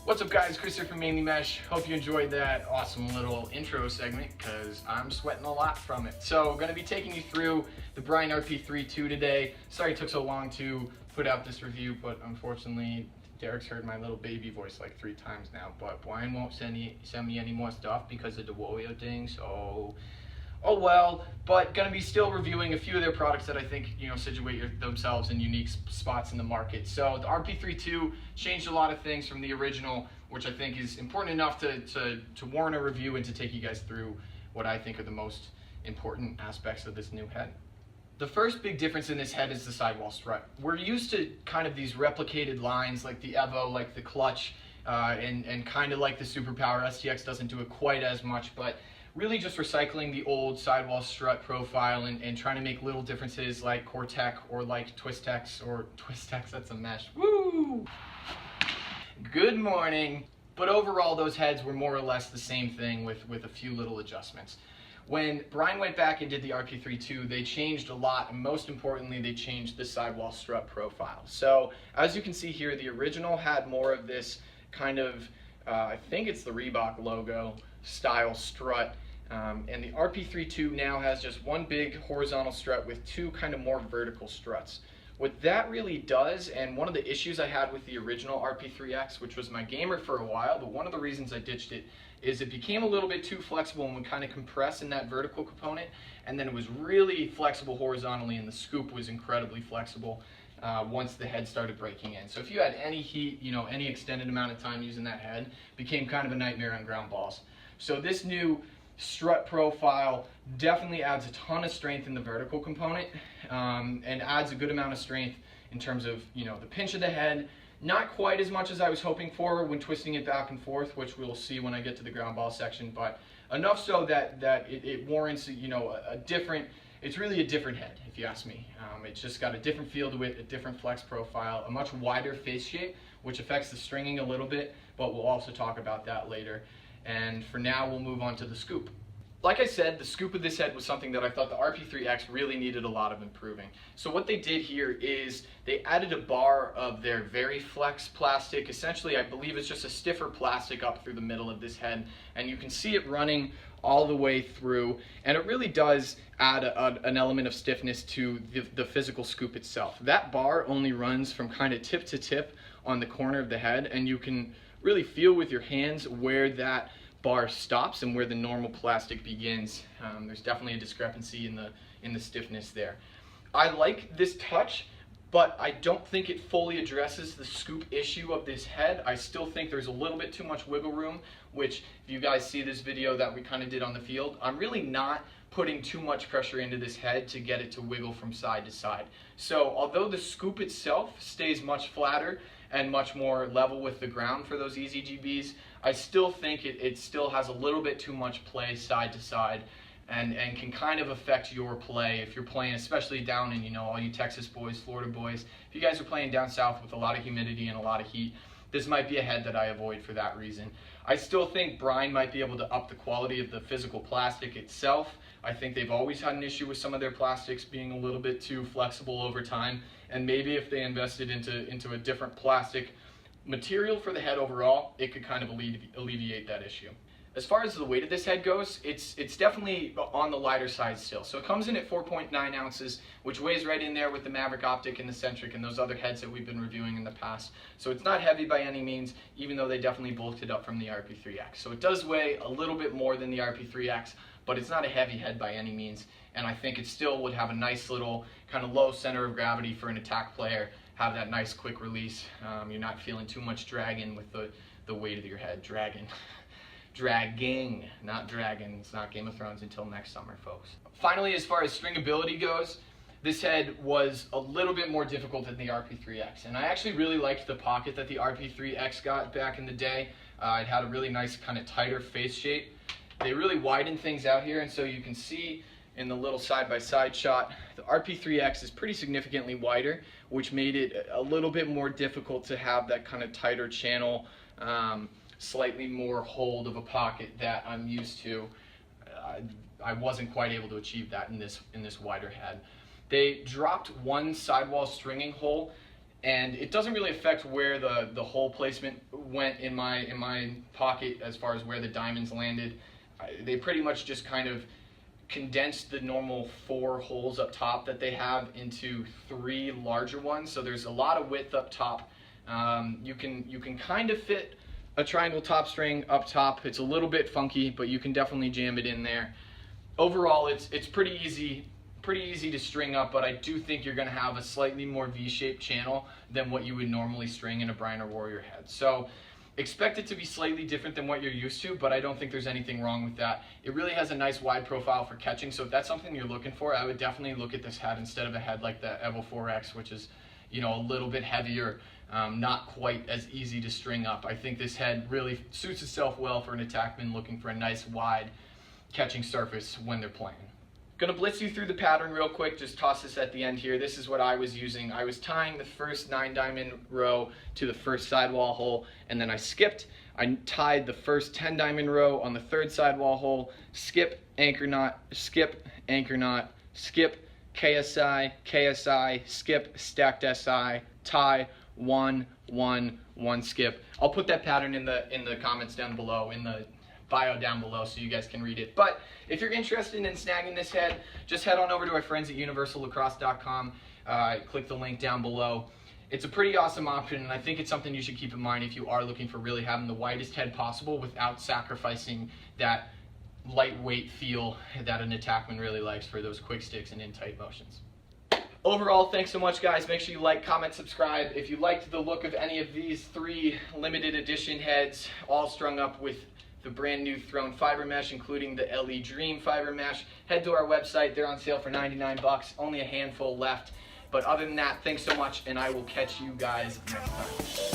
What's up guys, Chris here from Mainely Mesh. Hope you enjoyed that awesome little intro segment because I'm sweating a lot from it. So I'm going to be taking you through the Brine RP3 today. Sorry it took so long to put out this review, but unfortunately Derek's heard my little baby voice like 3 times now, but Brian won't send me any more stuff because of the Warrior thing, so oh well. But gonna be still reviewing a few of their products that I think, you know, situate themselves in unique spots in the market. So the RP3 changed a lot of things from the original, which I think is important enough to warrant a review and to take you guys through what I think are the most important aspects of this new head. The first big difference in this head is the sidewall strut. We're used to kind of these replicated lines like the Evo, like the Clutch, and kind of like the Superpower. STX doesn't do it quite as much, but really just recycling the old sidewall strut profile and trying to make little differences like Cortec or like Twistex or Twistex, that's a mesh. Woo! Good morning. But overall those heads were more or less the same thing with a few little adjustments. When Brine went back and did the RP3 they changed a lot, and most importantly they changed the sidewall strut profile. So as you can see here, the original had more of this kind of, I think it's the Reebok logo style strut. And the RP3 now has just one big horizontal strut with 2 kind of more vertical struts. What that really does, and one of the issues I had with the original RP3X, which was my gamer for a while, but one of the reasons I ditched it, is it became a little bit too flexible and would kind of compress in that vertical component, and then it was really flexible horizontally, and the scoop was incredibly flexible once the head started breaking in. So if you had any heat, you know, any extended amount of time using that head, it became kind of a nightmare on ground balls. So this new strut profile definitely adds a ton of strength in the vertical component, and adds a good amount of strength in terms of, you know, the pinch of the head. Not quite as much as I was hoping for when twisting it back and forth, which we'll see when I get to the ground ball section, but enough so that it warrants, you know, a different, it's really a different head if you ask me. It's just got a different feel to it, a different flex profile, a much wider face shape, which affects the stringing a little bit, but we'll also talk about that later. And for now, we'll move on to the scoop. Like I said, the scoop of this head was something that I thought the RP3X really needed a lot of improving. So what they did here is they added a bar of their very flex plastic. Essentially, I believe it's just a stiffer plastic up through the middle of this head, and you can see it running all the way through, and it really does add an element of stiffness to the physical scoop itself. That bar only runs from kind of tip to tip on the corner of the head, and you can really feel with your hands where that bar stops and where the normal plastic begins. There's definitely a discrepancy in the stiffness there. I like this touch, but I don't think it fully addresses the scoop issue of this head. I still think there's a little bit too much wiggle room, which if you guys see this video that we kind of did on the field, I'm really not putting too much pressure into this head to get it to wiggle from side to side. So although the scoop itself stays much flatter and much more level with the ground for those easy GBs, I still think it still has a little bit too much play side to side, and can kind of affect your play if you're playing, especially down in, you know, all you Texas boys, Florida boys. If you guys are playing down south with a lot of humidity and a lot of heat, this might be a head that I avoid for that reason. I still think Brine might be able to up the quality of the physical plastic itself. I think they've always had an issue with some of their plastics being a little bit too flexible over time, and maybe if they invested into a different plastic material for the head overall, it could kind of alleviate that issue. As far as the weight of this head goes, it's definitely on the lighter side still. So it comes in at 4.9 ounces, which weighs right in there with the Maverick Optic and the Centric and those other heads that we've been reviewing in the past. So it's not heavy by any means, even though they definitely bulked it up from the RP3X. So it does weigh a little bit more than the RP3X, but it's not a heavy head by any means. And I think it still would have a nice little kind of low center of gravity for an attack player, have that nice quick release. You're not feeling too much dragging with the weight of your head. Dragging, not dragon. It's not Game of Thrones until next summer, folks. Finally, as far as stringability goes, this head was a little bit more difficult than the RP3X. And I actually really liked the pocket that the RP3X got back in the day. It had a really nice kind of tighter face shape. They really widened things out here, and so you can see in the little side-by-side shot, the RP3X is pretty significantly wider, which made it a little bit more difficult to have that kind of tighter channel, slightly more hold of a pocket that I'm used to. I wasn't quite able to achieve that in this wider head. They dropped one sidewall stringing hole and it doesn't really affect where the hole placement went in my pocket as far as where the diamonds landed. They pretty much just kind of condensed the normal 4 holes up top that they have into 3 larger ones, so there's a lot of width up top. You can kind of fit a triangle top string up top. It's a little bit funky, but you can definitely jam it in there. Overall, it's pretty easy to string up, but I do think you're going to have a slightly more V-shaped channel than what you would normally string in a Brine or Warrior head. So expect it to be slightly different than what you're used to, but I don't think there's anything wrong with that. It really has a nice wide profile for catching, so if that's something you're looking for, I would definitely look at this head instead of a head like the Evo 4X, which is, you know, a little bit heavier, not quite as easy to string up. I think this head really suits itself well for an attackman looking for a nice wide catching surface when they're playing. Gonna blitz you through the pattern real quick, just toss this at the end here. This is what I was using. I was tying the first 9-diamond row to the first sidewall hole, and then I skipped. I tied the first 10-diamond row on the 3rd sidewall hole, skip, anchor knot, skip, anchor knot, skip, KSI, KSI, skip, stacked SI, tie, 1, 1, 1 skip. I'll put that pattern in the comments down below, in the bio down below, so you guys can read it. But if you're interested in snagging this head, just head on over to our friends at universallacrosse.com. Click the link down below. It's a pretty awesome option, and I think it's something you should keep in mind if you are looking for really having the widest head possible without sacrificing that lightweight feel that an attackman really likes for those quick sticks and in tight motions. Overall, thanks so much, guys. Make sure you like, comment, subscribe. If you liked the look of any of these 3 limited edition heads, all strung up with the brand new Throne fiber mesh, including the LE Dream fiber mesh, head to our website. They're on sale for 99 bucks, only a handful left. But other than that, thanks so much, and I will catch you guys next time.